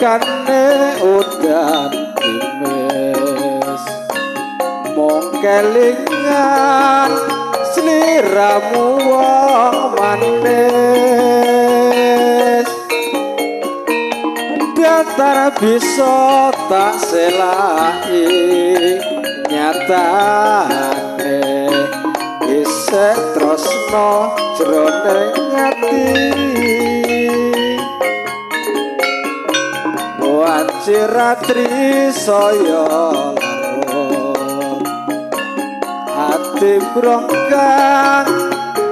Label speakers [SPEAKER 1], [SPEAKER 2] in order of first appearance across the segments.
[SPEAKER 1] nalikane udan timis mung kelingan sliramu wong manis datar bisa tak selai nyatane isih tresno jroning ati wanciratri saya larut ati brongkang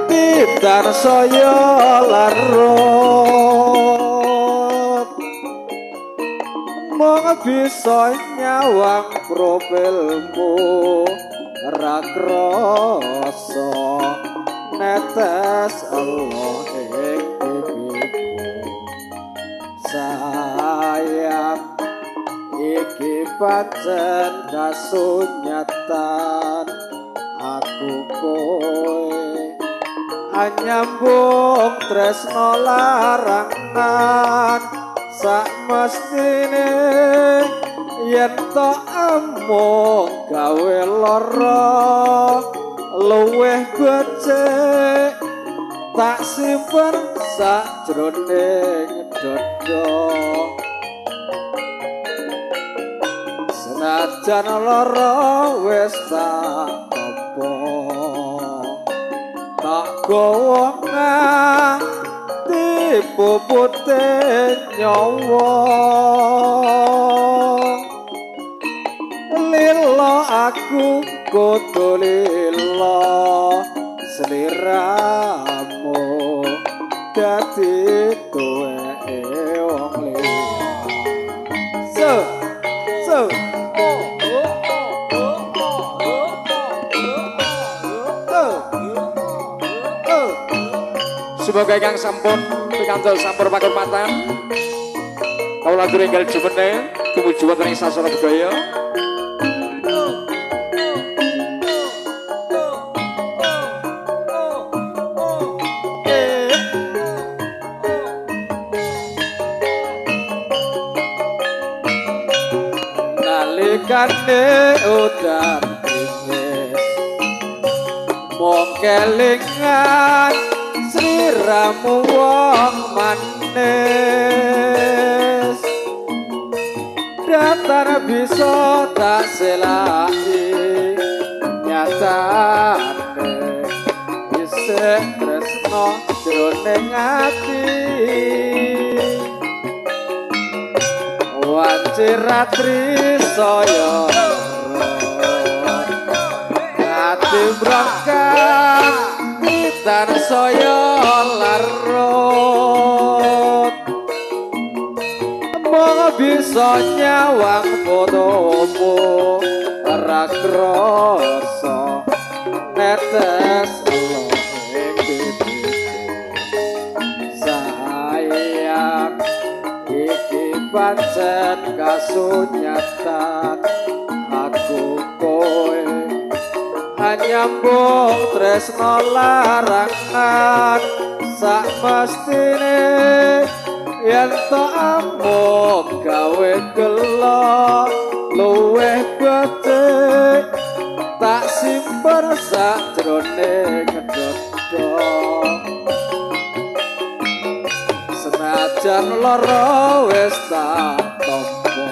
[SPEAKER 1] pitar saya larut mong bisa nyawang profilmu ra krasa netes Allah ing pipiku sayang iki pancen kasunyatan aku kowe anyambung tresno larangan sak mestine yen to amung gawe lara luweh becik tak simpen sajroning dada senajan lara wis tak apa tak gawa nganti pupute nyawa lila aku kudu lila sliramu dadi tuweke wong liya so semoga ingkang sampun pikantuk sampur pakurmatan kawula aturi enggal jumene tumuju wonten ing sasana budaya nalikane udan timis mung kelingan sliramu wong manis datar bisa tak selai nyatane isih tresno jroning ati wanciratri saya ati brongkang pitar saya larut mong bisa nyawang fotomu ra krasa netes Allah ing pipiku sayang iki pancen kasunyatan aku kowe anyambung tresno larangan sak mestine yen to amung gawe gelo luweh becik tak simpen sajroning dada senajan lara wis tak tampa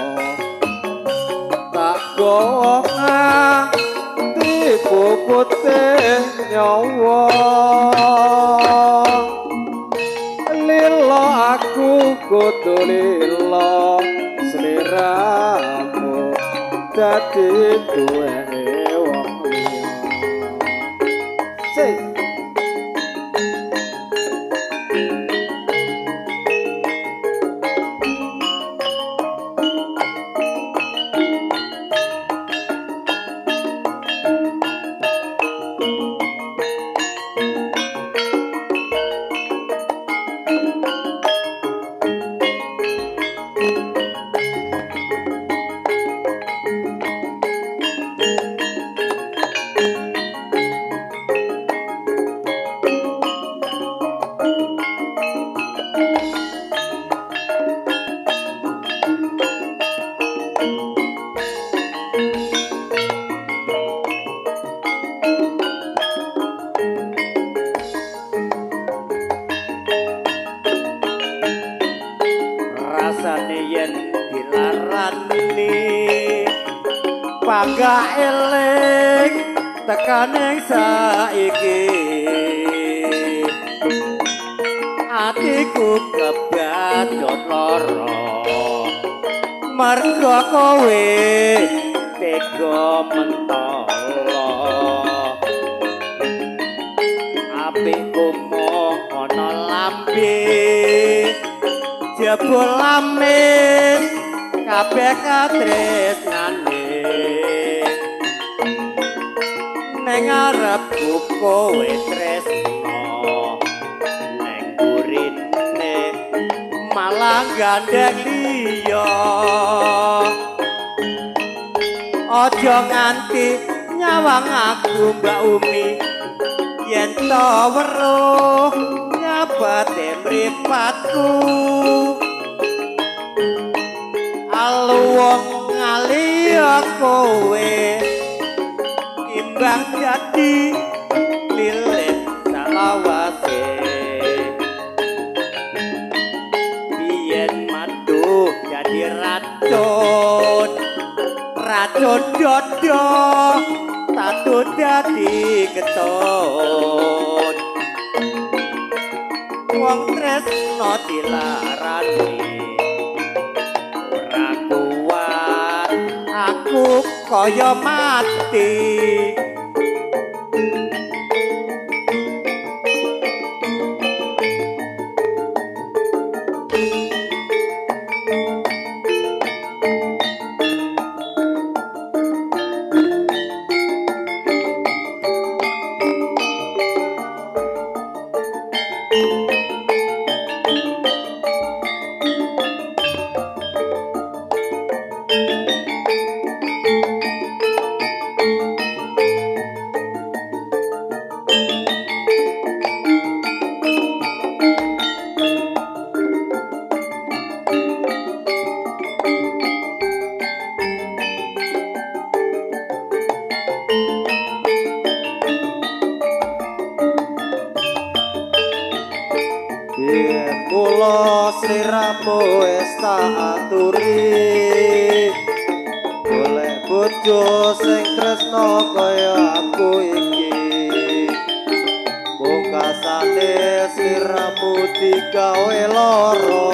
[SPEAKER 1] tak gawa nganti pupute nyawa lila aku kudu lila sliramu dadi tuweke wong liya
[SPEAKER 2] panggah eling tekaning saiki atiku kebadot lara merga kowe tega mentala apikku mung ana lambe jebul lamin kabeh katresnane ning arepku kowe tresno ning urine malah gandeng liya aja nganti nyawang aku Mbak Umi yen to weruh nyabate mripatku aluwung ngaliya kowe imbang jadi lilit salawase biyen madu jadi racun dodo tatu dadi ketut wong tresno dilarani ora kuat aku kaya mati kula sliramu wis tak aturi golek bojo sing tresno kaya aku iki pungkasane sliramu digawe lara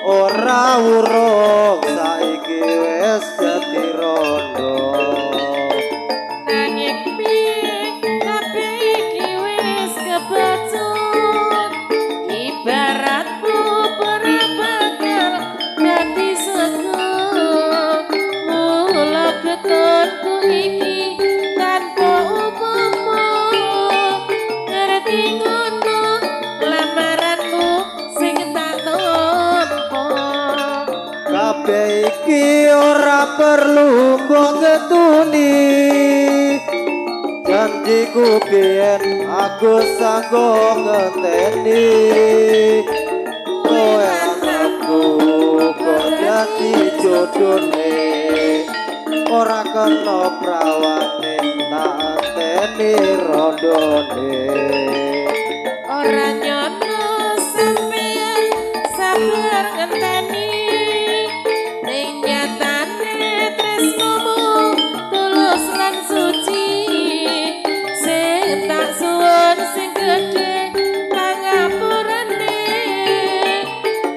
[SPEAKER 2] ora urung saiki wis dadi rondo
[SPEAKER 3] nanging piye kabeh iki wis kebacut ibaratku ora bakal dadi sego mula ketonku iki tanpa upama ngerti ngono lamaranmu sing tak tampa
[SPEAKER 2] kabeh iki ora perlu mbok ketuni janjiku biyen aku sanggo ngeteni kowe anakku kok dadi jodone ora kena prawane tak anteni rondone
[SPEAKER 3] ora nyono sampeyan sabar ngenteni ning nyatane tresnomu tulus lan suci sing tak suwun sing gedhe pangapurane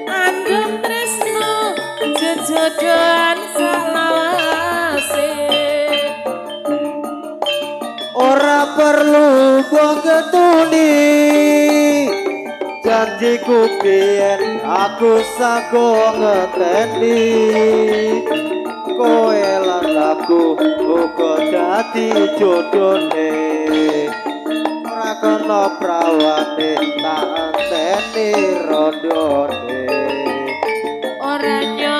[SPEAKER 3] andum tresno jejodohan salawase
[SPEAKER 2] ora perlu mbok ketuni janjiku biyen aku sanggo ngeteni kowe lan aku uga dadi jodone ora kena prawane tak anteni rondone
[SPEAKER 3] ora nyono